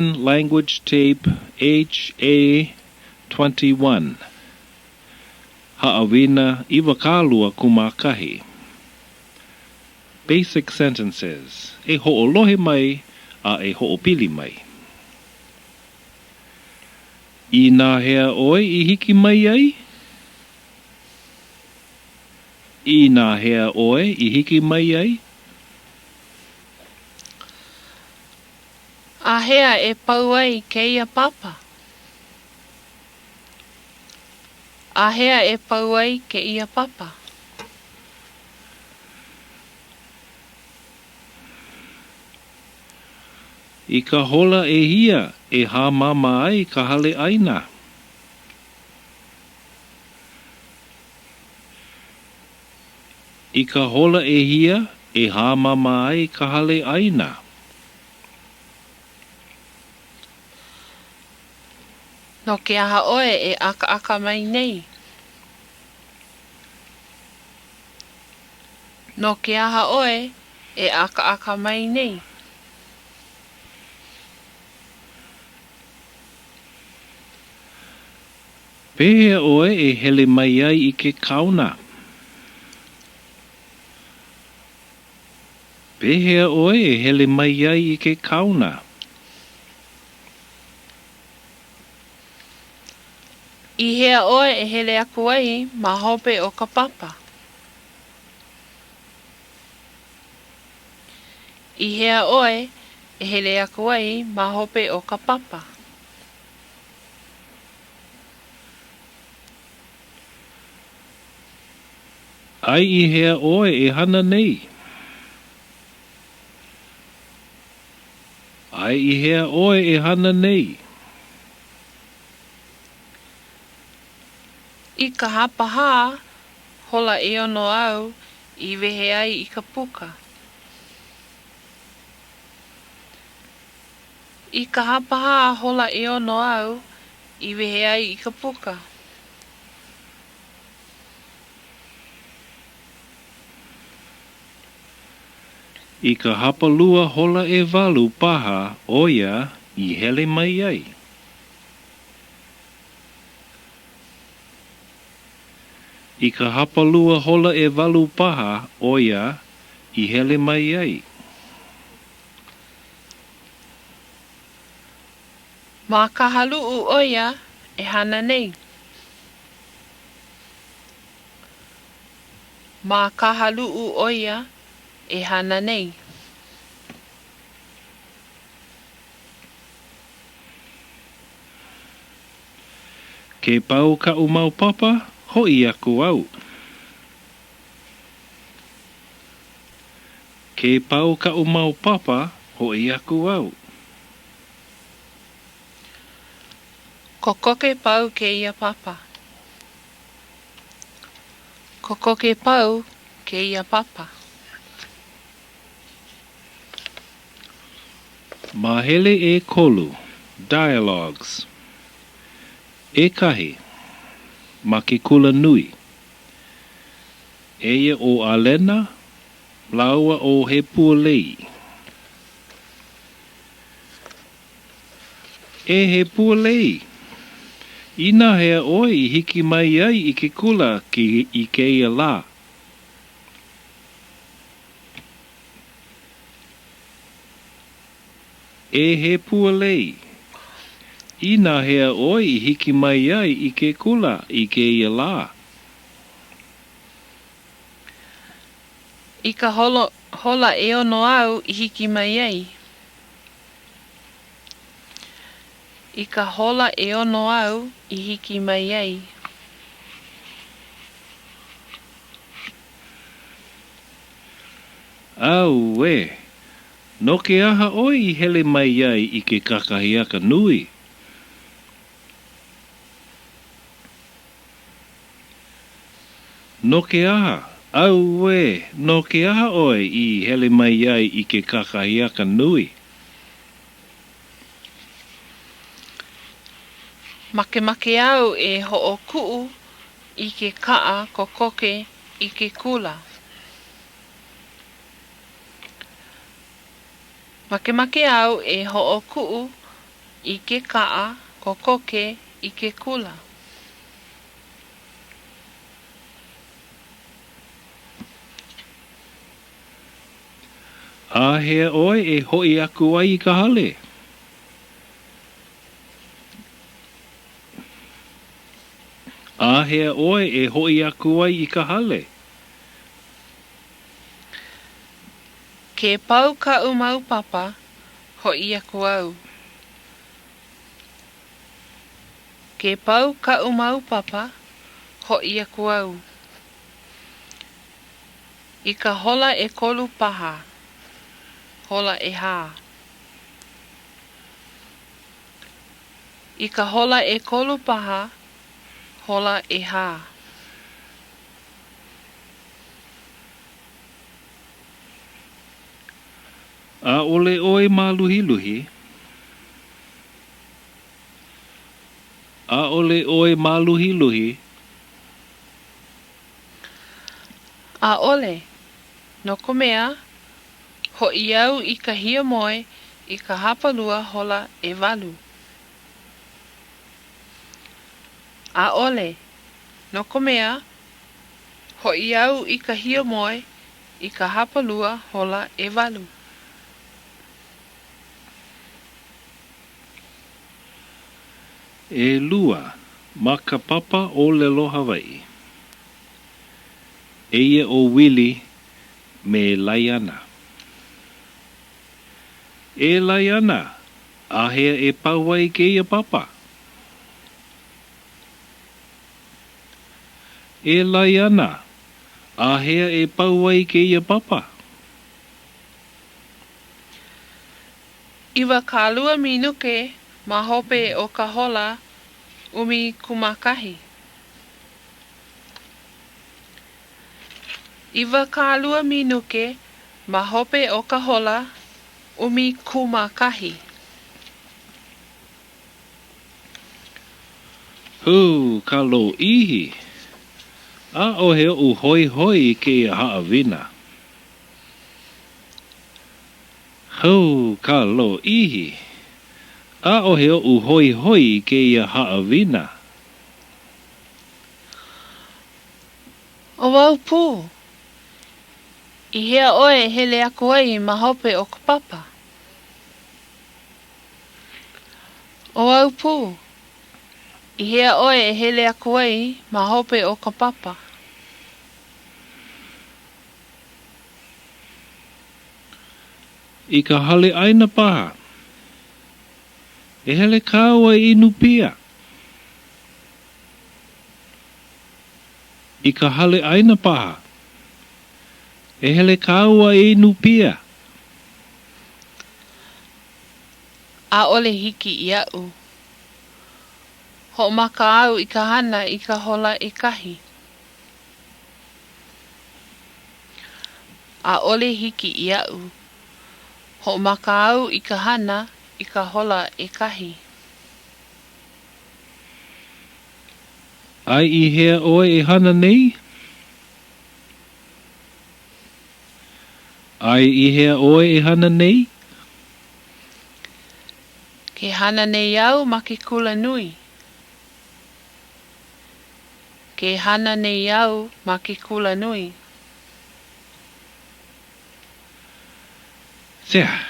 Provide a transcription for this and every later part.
Language Tape HA21 Haʻawina Iwakāluakūmākahi. Basic sentences. E hoʻolohe mai a e hoʻopili mai. I nā hea oe I hiki mai ai? I nā hea oe I hiki mai ai? A hea e pau ai ke ia papa. A hea e pau ai ke ia papa. I ka hola e hia e hā mama ai ka hale ʻaina. I ka hola e hia e hā mama ai ka hale ʻaina. No ke aha oe e aka mai nei. No ke aha oe e aka mai nei. Pehea oe e hele mai ai I ke kauna. Pehea oe e hele mai ai I ke kauna. I hea oe e hele aku ai ma hope o ka papa. I hea oe e hele aku ai ma hope o ka papa. Ai I hea oe e hana nei. Ai I hea oe e hana nei. I ka hapaha, hola e ono au, I wehe ai I ka puka. I ka hapaha, hola e ono au, I wehe ai I ka puka. I ka hapalua hola e walu paha oia I hele mai ai. I ka hapalua hola e walu paha oia I hele mai ai. Ma ka haluu oia e hana nei. Ma ka haluu oia e hana nei. Ke pau ka umau papa, hoi aku au. Ke pau ka umau papa, hoi aku au. Kokoke pau ke ia papa. Kokoke pau ke ia papa. Mahele e kolu, dialogues. E kahi, ma ke kula nui. Eia o alena, laua o he pualei. E he pualei. Ina hea oe I hiki mai ai I ke kula I ke ia la. E he pualei. Ina hea oe I hiki mai ai I ke kula I ke ia la. I ka hola e ono au I hiki mai ai. I ka hola e ono au I hiki mai ai. Au e, no ke aha oe I hele mai ai I ke kakahiaka nui. No ke aha, au e, no ke aha oe I hele mai ai I ke kakahiaka nui. Make au e ho'o ku'u I ke kaa kokoke I ke kula. Make au e ho'o ku'u i ke ka'a, kokoke, i ke kula. A hea oe e hoi aku ai I ka hale. A hea oe e hoi aku ai I ka hale. Ke pau ka umau papa, hoi aku au. Ke pau ka umau papa, hoi aku au. I ka hola e kolu paha, hola e hā. I ka hola e kolu paha, hola e hā. A ole oe maluhiluhi. A ole oe maluhiluhi. A ole, no ko mea, hoi au I ka hia moe, I ka hapalua hola e walu. A ole, no ko mea, hoi au I ka hia moe, I ka hapalua hola e walu. E lua, ma ka papa o lelo Hawaiʻi. Eia o wili me laiana. E laiana, a hea e pauai ke ia papa. E laiana, a hea e pauai ke ia papa. Iwakālua Meinecke ma hope o ka hola ʻumikūmākahi. Iwakālua Meinecke ma hope o ka hola ʻumikūmākahi. Hu, ka lo ihi. A o he u hoi hoi ke ia haʻawina. Hu, ka lo ihi. A o he u hoi hoi ke ia haʻawina. O wau pū. I hea oe hele aku ai ma hope o ka papa. O wau pū. I hea oe hele aku ai ma hope o ka papa. I ka hale ʻaina paha. E hele kāua I nupia. I ka hale ʻaina paha. E hele kāua I nupia. A ole hiki I au. Ho maka au I ka hana I ka hola e kahi. A ole hiki I au. Ho maka au I ka hana I ka hola e kahi. Ai I hea oe e hana nei? Ai I hea oe e hana nei? Ke hana nei au ma ke kula nui. Ke hana nei au ma ke kula nui. Sea,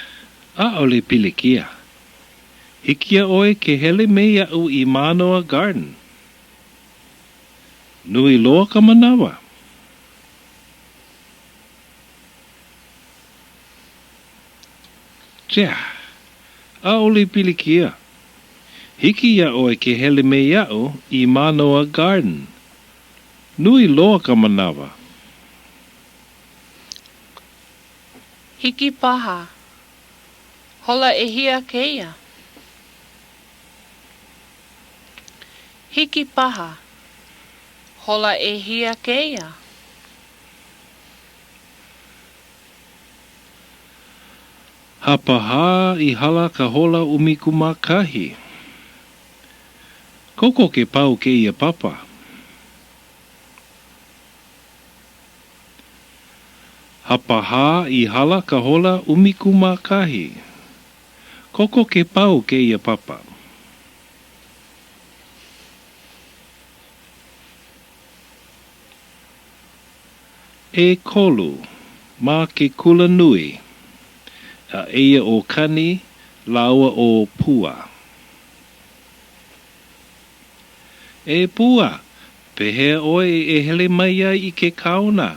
a ole pilikia. Hikia oe ke hele mea u I Manoa Garden. Nui loa ka manawa. Sea, a ole pilikia. Hiki ia oe ke hele mea u I Manoa Garden. Nui loa ka manawa. Hiki paha. Hola e hia keia. Hiki paha. Hola e hia keia. Hapaha I hala ka hola ʻumikūmākahi. Koko ke pau ke ia papa. Hapaha I hala ka hola ʻumikūmākahi. Koko ke pau ke ia papa. E kolu, ma ke kula nui, a eia o kani, laua o pua. E pua, pehea oe e hele mai ai i ke kauna.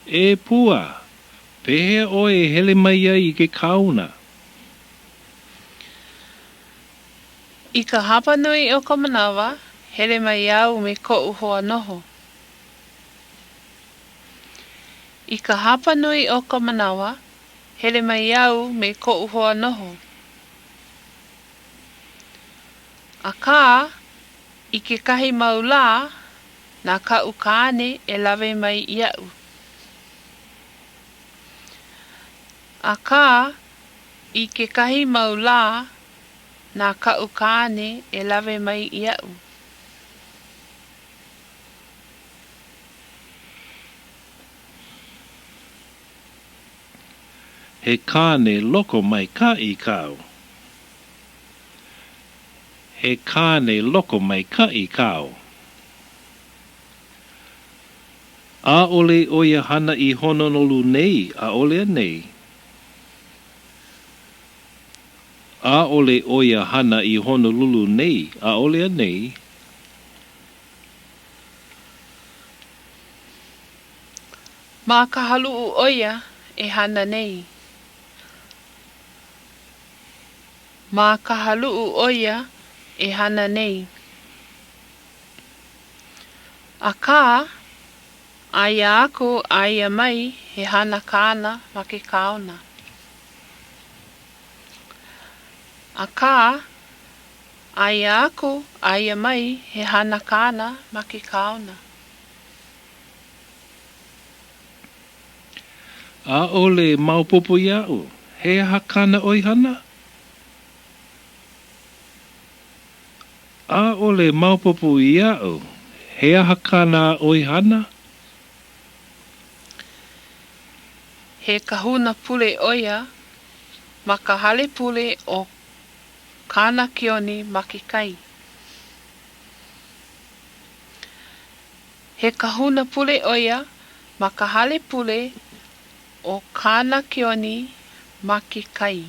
E pua, pehea oe e hele mai ai i ke kauna. I ka hapa nui o ka manawa, hele mai au me ko hoa noho. I ka hapa nui o ka manawa, hele mai au me ko hoa noho. A kā, i ke kahi maula, nā ka ukāne e lawe mai iau. A kā, i ke kahi maula, nā ka ukāne e lawe mai iau. He kāne loko mai ka I kau. He kāne loko mai ka I kau. A ole oia hana I hononolu nei, a ole nei. A ole oia hana I Honolulu nei, a ole nei. Mā ka haluu oia e hana nei. Mā ka haluu oia e hana nei. A kā, aia aku aia mai he hana kāna ma ke kauna. A kā, aia aku aia mai he hana kāna ma ke kauna. A ole maupopo iau, he hakana oi hana? A ole maupopo iau, he hakana oi hana? He kahuna pule oia, ma ka hale pule o kāna kioni ma ke kai. He kahuna pule oia, ma ka hale pule o kāna kioni ma ke kai.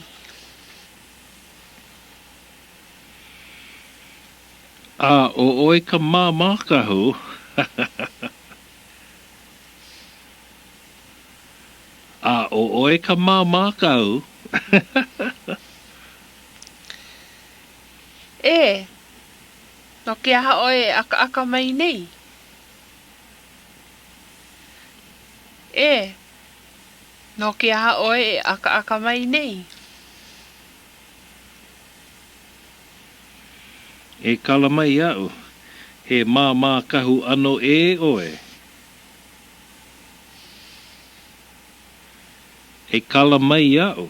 A o oi ka māmakahu. A o oi ka māmakahu. E, no ke aha oe aka mai nei. E, no ke aha oe aka mai nei. E kala mai au, he māmakahu ano e oe. E kala mai au,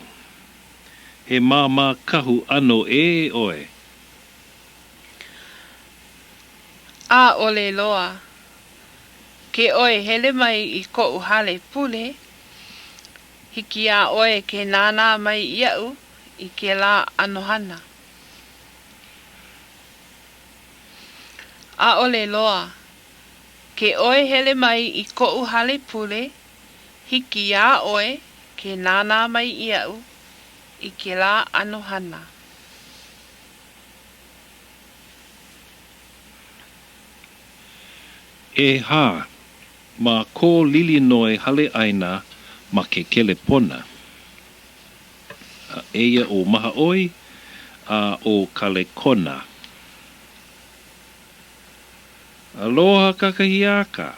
he māmakahu ano e oe. A ole loa, ke oe hele mai I ko hale pule, hiki a oe ke nānā mai iau I ke la anohana. A ole loa, ke oe hele mai I ko hale pule, hiki a oe ke nānā mai iau I ke la anohana. E hā, ma ko Lilinoe hale ʻaina ma ke kelepona. A eia o maha oi, a o kalekona. Aloha kakahiaka,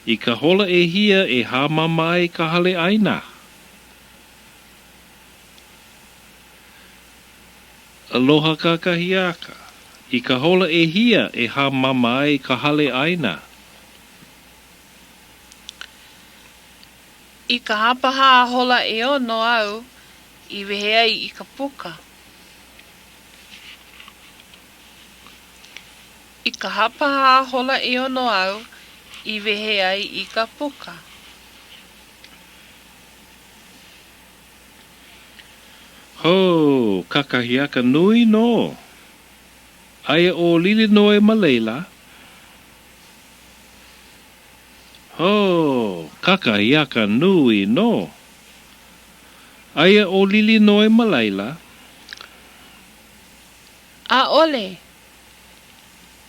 I ka hola e hia e hā mamai ka hale ʻaina. Aloha kakahiaka, I ka hola e hia e hā mamai ka hale ʻaina. I ka hapaha hola e ono au, I wehe ai I ka puka. I ka hapaha hola e ono au, I wehe ai I ka puka. Ho, kakahiaka nui no. Aia o Lilinoe ma leila. Ho, kakahiaka nui no. Aia o Lilinoe ma leila. A ole.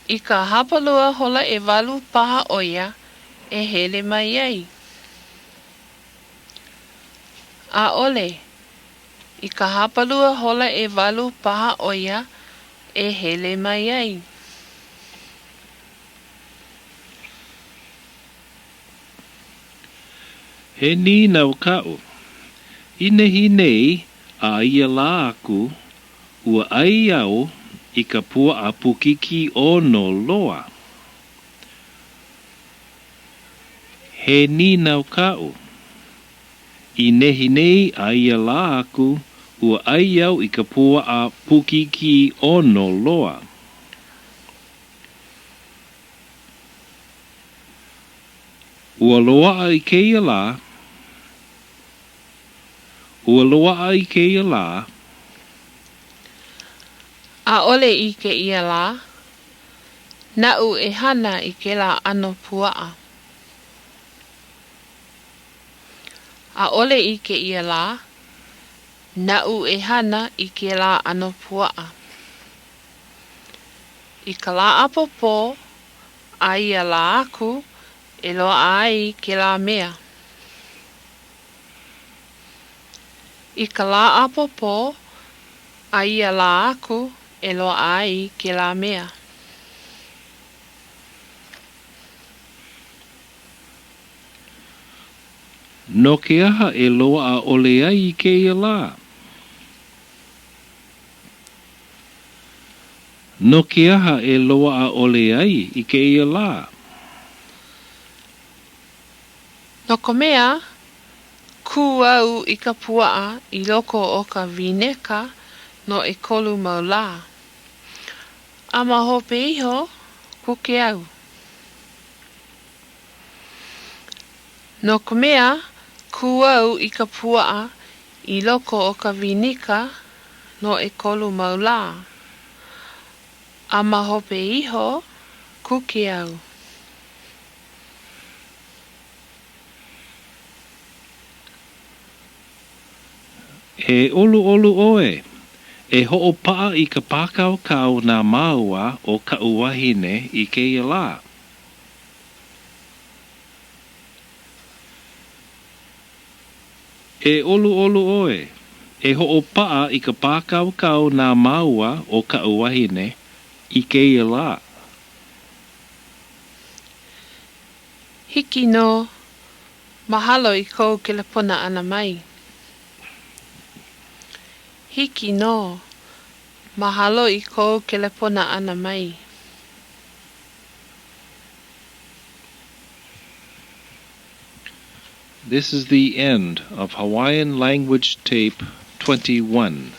I ka hapalua hola e walu paha oia e hele mai ai. A ole. I ka hapalua hola e walu paha oia e hele mai ai. He ni nau kau. Inehi nei a ia la aku ua ai au I ka pua a pukiki o no loa. He ni nau kau. Inehi nei a ia la aku ua ai au I ka pua a pukiki o no loa. Ua loa I keia la. Ua loa I keia la. A ole I ke ia la. Nau e hana I ke la ano puaa. A ole I ke ia la. Nau e hana I ke la ano puaa. I ka la apopo, a ia la aku, e loa ai ke la mea. I ka la apopo, a ia la aku, e loa ai ke la mea. No ke aha e loa a ole ai I keia la. No ke aha e loa a ole ai I keia la. No ko mea, ku au I ka puaa I loko o ka Meinecke no e kolu mau la. A ma hope iho, ku ke au. No ko mea, ku au I ka puaa I loko o ka Meinecke no e kolu mau la. A ma hope iho, ku ke au. E olu oe. E ho'opaa I ka pākau kau nā māua o ka uwahine I keia la. E olu oe. E ho'opaa I ka pākau kau nā māua o ka uwahine I keia la. Hiki no, mahalo I kou kelepona ana mai. Hiki no, mahalo I kou kelepona ana mai. This is the end of Hawaiian Language Tape 21.